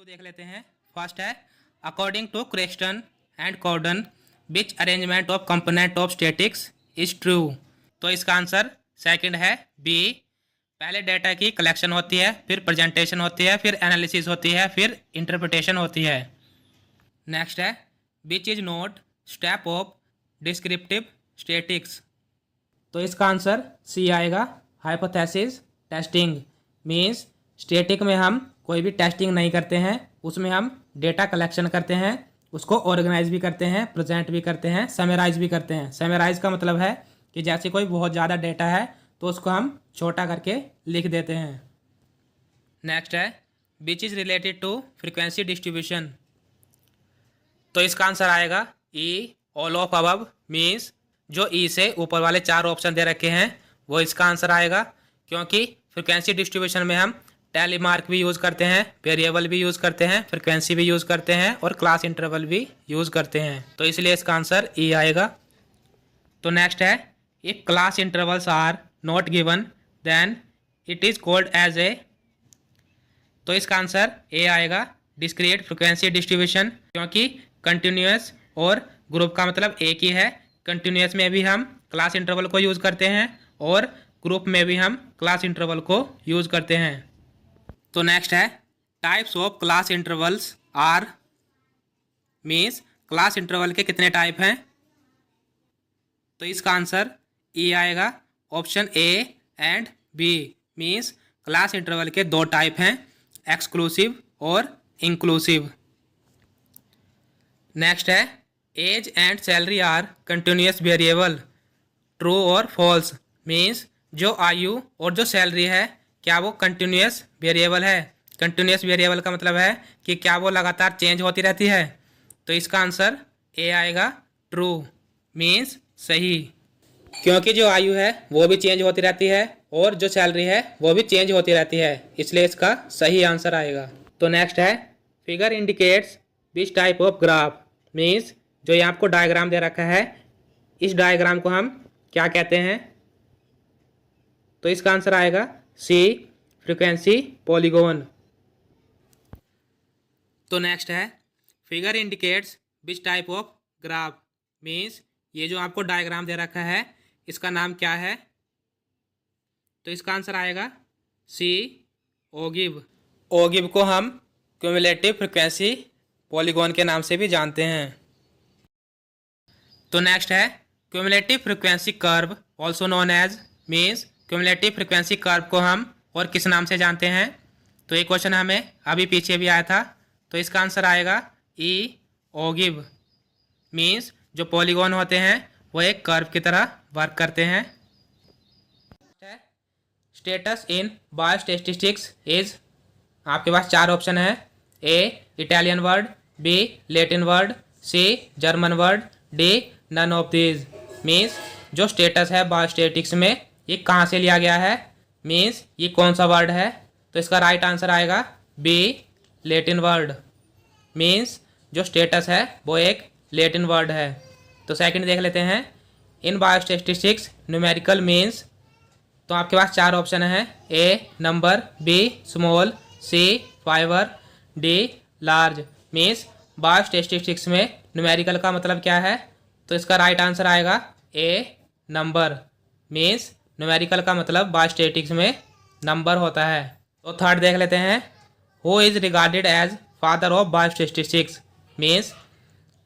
MCQ देख लेते हैं। फर्स्ट है according to Croxton and Cowden which arrangement of component of statistics is true. तो इसका आंसर सेकंड है बी। पहले डेटा की कलेक्शन होती है, फिर प्रेजेंटेशन होती है, फिर एनालिसिस होती है, फिर इंटरप्रिटेशन होती है। नेक्स्ट है which is not step of descriptive statics. तो इसका आंसर सी आएगा, हाइपोथेसिस टेस्टिंग। मीन्स स्टैटिक में हम कोई भी टेस्टिंग नहीं करते हैं, उसमें हम डेटा कलेक्शन करते हैं, उसको ऑर्गेनाइज भी करते हैं, प्रेजेंट भी करते हैं, समराइज भी करते हैं। समराइज का मतलब है कि जैसे कोई बहुत ज़्यादा डेटा है तो उसको हम छोटा करके लिख देते हैं। नेक्स्ट है which is related to frequency distribution. तो इसका आंसर आएगा E, all of above. Means जो ई से ऊपर वाले चार ऑप्शन दे रखे हैं वो इसका आंसर आएगा, क्योंकि फ्रीक्वेंसी डिस्ट्रीब्यूशन में हम टैली मार्क भी यूज़ करते हैं, वेरिएबल भी यूज़ करते हैं, फ्रीक्वेंसी भी यूज़ करते हैं और क्लास इंटरवल भी यूज़ करते हैं। तो इसलिए इसका आंसर ई आएगा। तो नेक्स्ट है if class intervals are not given then it is called as A. तो इसका आंसर ए आएगा, डिस्क्रीट फ्रीक्वेंसी डिस्ट्रीब्यूशन, क्योंकि कंटिन्यूस और ग्रुप का मतलब एक ही है। कंटिन्यूस में भी हम क्लास इंटरवल को यूज़ करते हैं और ग्रुप में भी हम क्लास इंटरवल को यूज़ करते हैं। तो नेक्स्ट है types of class intervals are. Means class interval के कितने टाइप हैं। तो इसका आंसर ई आएगा, option A and B. Means class interval के दो टाइप हैं, एक्सक्लूसिव और इंक्लूसिव। नेक्स्ट है age and salary are continuous variable, true और फॉल्स। मीन्स जो आयु और जो सैलरी है क्या वो कंटिन्यूस वेरिएबल है। कंटिन्यूस वेरिएबल का मतलब है कि क्या वो लगातार चेंज होती रहती है। तो इसका आंसर ए आएगा, ट्रू। मीन्स सही, क्योंकि जो आयु है वो भी चेंज होती रहती है और जो सैलरी है वो भी चेंज होती रहती है, इसलिए इसका सही आंसर आएगा। तो नेक्स्ट है figure indicates which type of graph. Means जो यहाँ आपको डायग्राम दे रखा है, इस डायग्राम को हम क्या कहते हैं। तो इसका आंसर आएगा सी, फ्रीक्वेंसी पॉलीगॉन। तो नेक्स्ट है figure indicates which type of graph. Means ये जो आपको डायग्राम दे रखा है इसका नाम क्या है। तो इसका आंसर आएगा सी, ओगिव। ओगिव को हम क्यूमुलेटिव फ्रीक्वेंसी पॉलीगॉन के नाम से भी जानते हैं। तो नेक्स्ट है cumulative frequency curve also known as. Means cumulative frequency curve को हम और किस नाम से जानते हैं। तो ये क्वेश्चन हमें अभी पीछे भी आया था। तो इसका आंसर आएगा ई, ओगिव। मीन्स जो पॉलीगॉन होते हैं वो एक कर्व की तरह वर्क करते हैं। स्टेटस इन बायोस्टैटिस्टिक्स इज, आपके पास चार ऑप्शन है। A Italian word, B Latin word, C German word, D none of these. Means जो स्टेटस है बायोस्टैटिक्स में ये कहाँ से लिया गया है, मीन्स ये कौन सा वर्ड है। तो इसका राइट आंसर आएगा बी, लैटिन वर्ड। मीन्स जो स्टेटस है वो एक लैटिन वर्ड है। तो सेकंड देख लेते हैं इन बायोस्टैटिस्टिक्स न्यूमेरिकल मीन्स। तो आपके पास चार ऑप्शन है। A number, B small, C fiver, D large. Means biostatistics में न्यूमेरिकल का मतलब क्या है। तो इसका राइट आंसर आएगा ए, नंबर। मीन्स न्यूमेरिकल का मतलब बायोस्टैटिक्स में नंबर होता है। तो थर्ड देख लेते हैं who is regarded as father of biostatistics. Means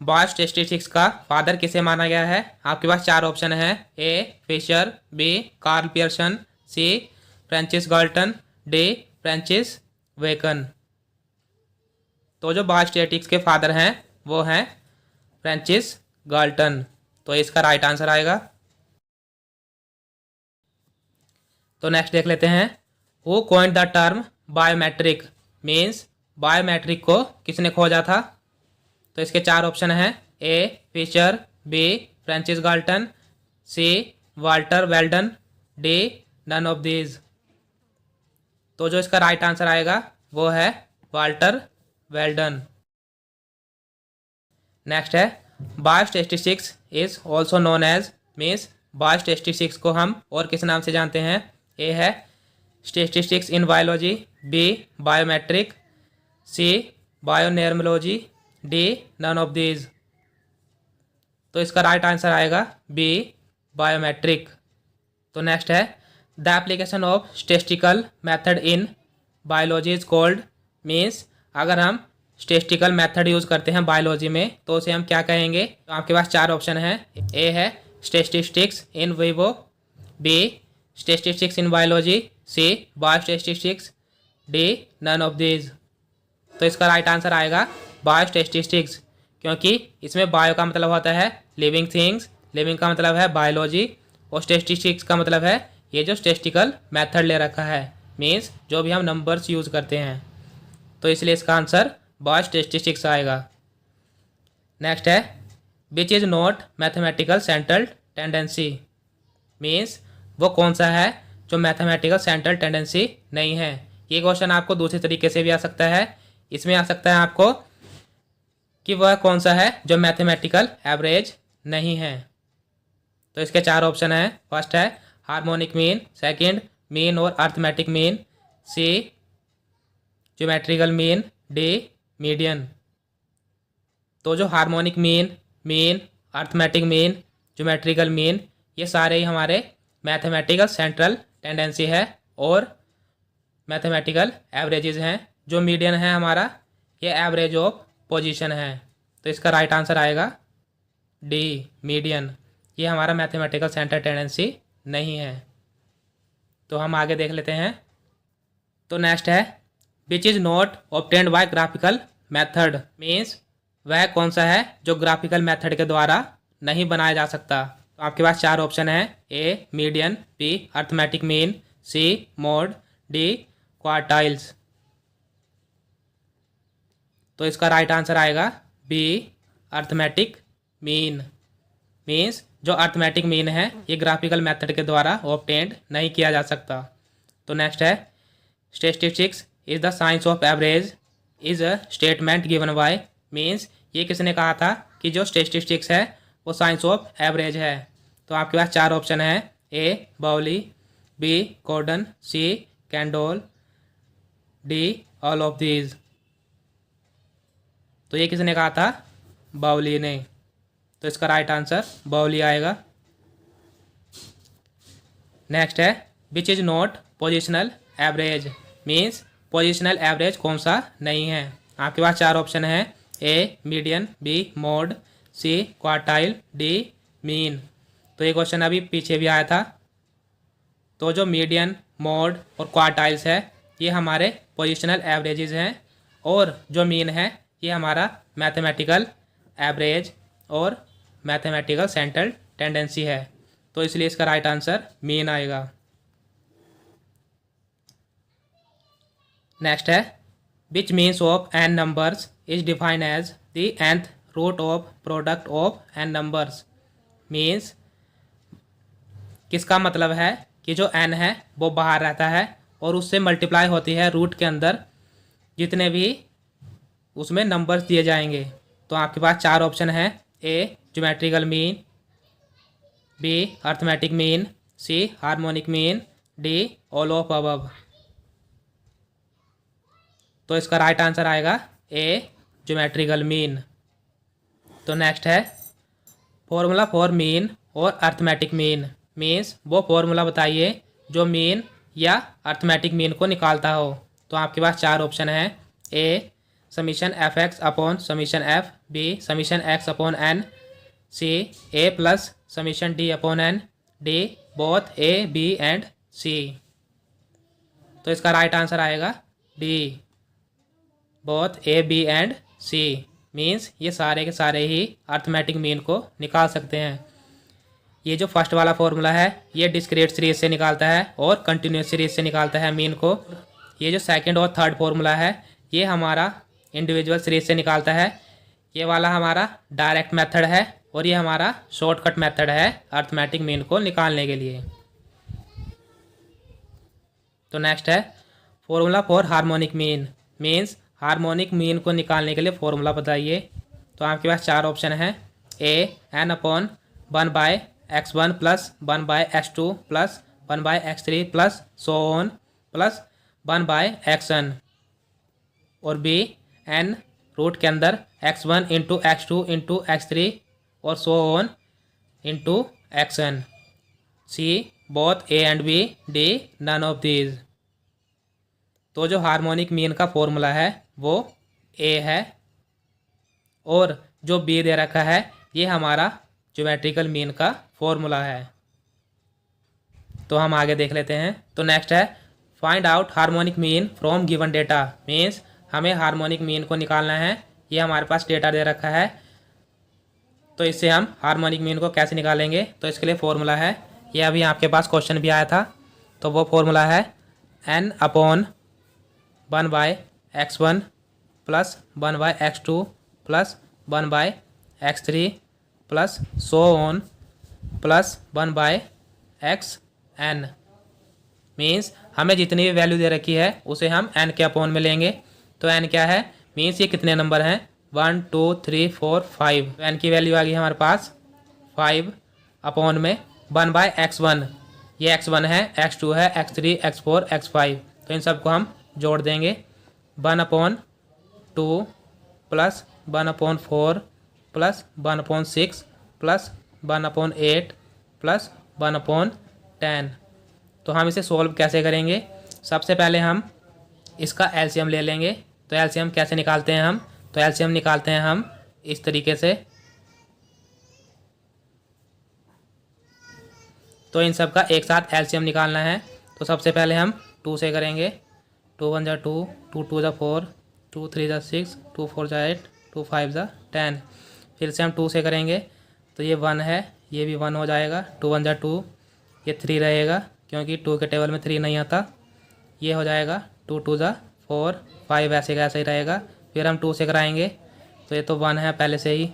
biostatistics का फादर किसे माना गया है। आपके पास चार ऑप्शन है। A Fisher, B Karl Pearson, C Francis Galton, D Francis Bacon. तो जो बायोस्टैटिक्स के फादर हैं वो हैं फ्रांसिस गाल्टन। तो इसका राइट आंसर आएगा। तो नेक्स्ट देख लेते हैं who coined the term biometric. Means biometric को किसने खोजा था। तो इसके चार ऑप्शन हैं। A Fisher, B Francis Galton, C Walter Weldon, D none of these. तो जो इसका राइट आंसर आएगा वो है वाल्टर वेल्डन। नेक्स्ट है biostatistics is also known as. Means biostatistics को हम और किस नाम से जानते हैं। ए है statistics in biology, B biometric, C बायोनेर्मोलॉजी, डी नन ऑफ दीज। तो इसका राइट आंसर आएगा बी बायोमेट्रिक। तो नेक्स्ट है the application of statistical method in biology is called, means अगर हम स्टेटिस्टिकल मेथड यूज़ करते हैं बायोलॉजी में तो उसे हम क्या कहेंगे। तो आपके पास चार ऑप्शन हैं। ए है statistics in vivo, B statistics in biology, C biostatistics, D none of these. तो इसका राइट आंसर आएगा बायोस्टेटिस्टिक्स, क्योंकि इसमें बायो का मतलब होता है लिविंग थिंग्स, लिविंग का मतलब है बायोलॉजी, और स्टेटिस्टिक्स का मतलब है ये जो स्टेटिस्टिकल मेथड ले रखा है, मीन्स जो भी हम नंबर्स यूज़ करते हैं। तो इसलिए इसका आंसर बायोस्टेटिस्टिक्स आएगा। नेक्स्ट है which is not mathematical central tendency, means वो कौन सा है जो मैथमेटिकल सेंट्रल टेंडेंसी नहीं है। ये क्वेश्चन आपको दूसरे तरीके से भी आ सकता है। इसमें आ सकता है आपको कि वह कौन सा है जो मैथमेटिकल एवरेज नहीं है। तो इसके चार ऑप्शन हैं। फर्स्ट है हार्मोनिक मीन, सेकंड मीन और अर्थमेटिक मीन, सी ज्योमेट्रिकल मीन, डी मीडियन। तो जो harmonic mean, mean, arithmetic mean, geometrical mean, ये सारे ही हमारे मैथमेटिकल सेंट्रल टेंडेंसी है और मैथमेटिकल एवरेजेस हैं। जो मीडियन है हमारा ये एवरेज ऑफ पोजीशन है। तो इसका राइट आंसर आएगा डी मीडियन। ये हमारा मैथमेटिकल सेंट्रल टेंडेंसी नहीं है। तो हम आगे देख लेते हैं। तो नेक्स्ट है which is not obtained by graphical method, means वह कौन सा है जो ग्राफिकल मेथड के द्वारा नहीं बनाया जा सकता। तो आपके पास चार ऑप्शन है। A median, B arithmetic mean, C mode, D quartiles. तो इसका राइट आंसर आएगा बी अर्थमेटिक मीन, मीन्स जो अर्थमेटिक मीन है ये ग्राफिकल मेथड के द्वारा ऑब्टेन्ड नहीं किया जा सकता। तो नेक्स्ट है statistics is the science of average is a statement given by, means ये किसने कहा था कि जो स्टेटिस्टिक्स है वो साइंस ऑफ एवरेज है। तो आपके पास चार ऑप्शन है। A Bowley, B Gordon, C Kendall, D all of these. तो ये किसने कहा था? बाउली ने। तो इसका राइट आंसर बाउली आएगा। नेक्स्ट है which is not positional average, means positional average कौन सा नहीं है। आपके पास चार ऑप्शन है। A median, B mode, C quartile, D mean. तो ये क्वेश्चन अभी पीछे भी आया था। तो जो मीडियन, मोड और क्वार्टाइल्स है ये हमारे पोजिशनल एवरेजेस हैं और जो मीन है ये हमारा मैथमेटिकल एवरेज और मैथमेटिकल सेंट्रल टेंडेंसी है। तो इसलिए इसका राइट आंसर मीन आएगा। नेक्स्ट है which means of N numbers is defined as the nth root of product of N numbers, means किसका मतलब है कि जो n है वो बाहर रहता है और उससे मल्टीप्लाई होती है रूट के अंदर जितने भी उसमें नंबर्स दिए जाएंगे। तो आपके पास चार ऑप्शन है। A geometrical mean, B arithmetic mean, C harmonic mean, D all of above. तो इसका राइट आंसर आएगा ए ज्योमेट्रिकल मीन। तो नेक्स्ट है फॉर्मूला फॉर मीन और अर्थमेटिक मीन, मीन्स वो फॉर्मूला बताइए जो मीन या अर्थमेटिक मीन को निकालता हो। तो आपके पास चार ऑप्शन है। A summation f x upon summation f, B summation x upon n, C A plus summation d upon n, D both A B and C. तो इसका राइट आंसर आएगा D both A B and C, means ये सारे के सारे ही arithmetic mean को निकाल सकते हैं। ये जो फर्स्ट वाला फॉर्मूला है ये डिस्क्रीट सीरीज से निकालता है और कंटिन्यूस सीरीज से निकालता है मीन को। ये जो सेकंड और थर्ड फॉर्मूला है ये हमारा इंडिविजुअल सीरीज से निकालता है। ये वाला हमारा डायरेक्ट मेथड है और ये हमारा शॉर्टकट मेथड है अर्थमेटिक मीन को निकालने के लिए। तो नेक्स्ट है formula for harmonic mean, means harmonic mean को निकालने के लिए फॉर्मूला बताइए। तो आपके पास चार ऑप्शन है। A n upon 1/x1 plus 1/x2 plus 1/x3 plus so on plus 1/xn, और बी n रूट के अंदर x1 into x2 into x3 और so on into xn। C both A and B, D none of these. तो जो harmonic mean का formula है वो ए है और जो बी दे रखा है ये हमारा ज्योमेट्रिकल मीन का फॉर्मूला है। तो हम आगे देख लेते हैं। तो नेक्स्ट है find out harmonic mean from given data. Means हमें हार्मोनिक मीन को निकालना है। ये हमारे पास डेटा दे रखा है, तो इससे हम हार्मोनिक मीन को कैसे निकालेंगे। तो इसके लिए फॉर्मूला है, ये अभी आपके पास क्वेश्चन भी आया था। तो वो फॉर्मूला है n upon 1/x1 plus 1/x2 plus 1/x3 plus so on plus 1/xn। Means हमें जितनी भी वैल्यू दे रखी है उसे हम n के अपॉन में लेंगे। तो n क्या है, मीन्स ये कितने नंबर हैं 1 2 3 4 5। तो n की वैल्यू आ गई हमारे पास 5 अपॉन में 1/x1, ये x1 है, x2 है, x3 x4 x5। तो इन सबको हम जोड़ देंगे। 1/2 प्लस 1/4 प्लस 1/6 प्लस 1/8 प्लस 1/10। तो हम इसे सोल्व कैसे करेंगे। सबसे पहले हम इसका एलसीएम ले लेंगे। तो एलसीएम कैसे निकालते हैं हम, तो एलसीएम निकालते हैं हम इस तरीके से। तो इन सब का एक साथ एलसीएम निकालना है। तो सबसे पहले हम 2 से करेंगे। 2 1 = 2, 2 2 = 4, 2 3 = 6, 2 4 = 8, 2 5 = 10। फिर से हम 2 से करेंगे तो ये 1 है, ये भी 1 हो जाएगा। 2 1 = 2, ये 3 रहेगा क्योंकि 2 के टेबल में 3 नहीं आता। ये हो जाएगा 2 2 = 4, 5 ऐसे का ऐसे ही रहेगा। फिर हम 2 से कराएंगे तो ये तो 1 है पहले से ही,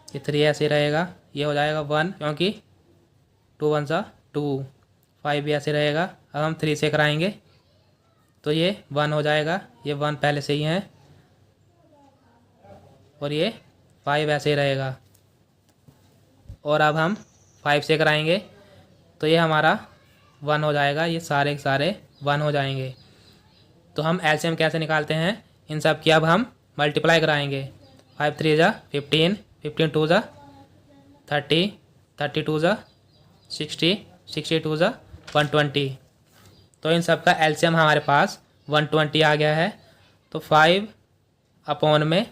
ये 3 ऐसे ही रहेगा। ये हो जाएगा 1 क्योंकि 2 1 = 2, 5 भी ऐसे रहेगा। अब हम 3 से कराएंगे तो ये 1 हो जाएगा, ये 1 पहले से ही है और ये 5 ऐसे ही रहेगा। और अब हम 5 से कराएंगे तो ये हमारा 1 हो जाएगा, ये सारे के सारे 1 हो जाएंगे। तो हम एलसीएम कैसे निकालते हैं, इन सब की अब हम मल्टीप्लाई कराएंगे। 5 3 = 15, 15 2 = 30, 32 = 60, 62 = 120। तो इन सब का एलसीएम हमारे पास 120 आ गया है। तो 5 अपॉन में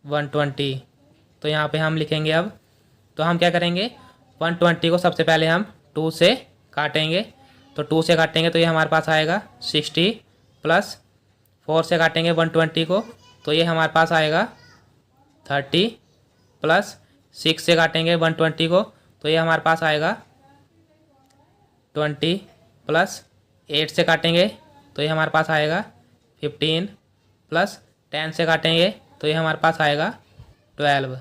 120, तो यहाँ पे हम लिखेंगे अब। तो हम क्या करेंगे, 120 को सबसे पहले हम 2 से काटेंगे। तो 2 से काटेंगे तो ये हमारे पास आएगा 60, प्लस 4 से काटेंगे 120 को तो ये हमारे पास आएगा 30, प्लस 6 से काटेंगे 120 को तो ये हमारे पास आएगा 20, प्लस 8 से काटेंगे तो ये हमारे पास आएगा 15, प्लस 10 से काटेंगे तो ये हमारे पास आएगा 12।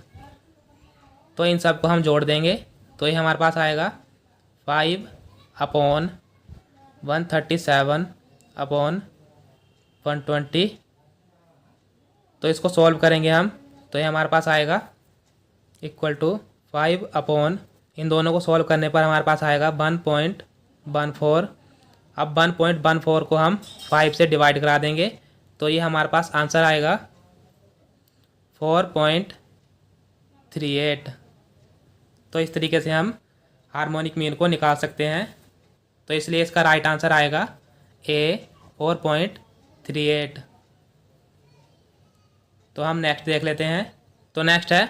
तो इन सब को हम जोड़ देंगे तो ये हमारे पास आएगा 5 अपॉन 137 अपॉन 120। तो इसको सॉल्व करेंगे हम तो ये हमारे पास आएगा इक्वल टू 5 अपॉन, इन दोनों को सॉल्व करने पर हमारे पास आएगा 1.14। अब 1.14 को हम 5 से डिवाइड करा देंगे तो ये हमारे पास आंसर आएगा 4.38। तो इस तरीके से हम हार्मोनिक मीन को निकाल सकते हैं। तो इसलिए इसका राइट आंसर आएगा ए 4.38। तो हम नेक्स्ट देख लेते हैं। तो नेक्स्ट है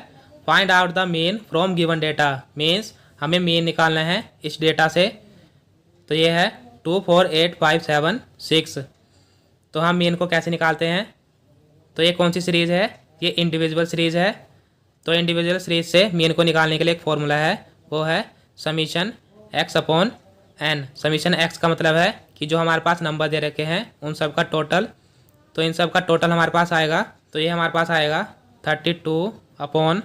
find out the mean from given data. Means हमें मीन निकालना है इस डेटा से। तो ये है 2 4 8 5 7 6। तो हम मीन को कैसे निकालते हैं, तो ये कौन सी सीरीज़ है, ये इंडिविजुअल सीरीज़ है। तो इंडिविजुअल सीरीज से मीन को निकालने के लिए एक फॉर्मूला है, वो है summation x upon n। Summation x का मतलब है कि जो हमारे पास नंबर दे रखे हैं उन सब का टोटल। तो इन सब का टोटल हमारे पास आएगा, तो ये हमारे पास आएगा 32 अपॉन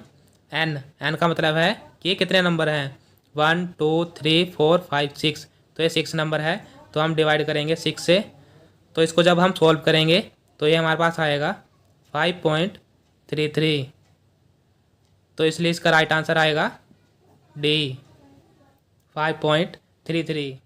n। n का मतलब है कि कितने नंबर हैं 1 2 3 4 5 6। तो ये 6 नंबर है, तो हम डिवाइड करेंगे 6 से। तो इसको जब हम सॉल्व करेंगे तो ये हमारे पास आएगा 5.33। तो इसलिए इसका राइट आंसर आएगा डी 5.33।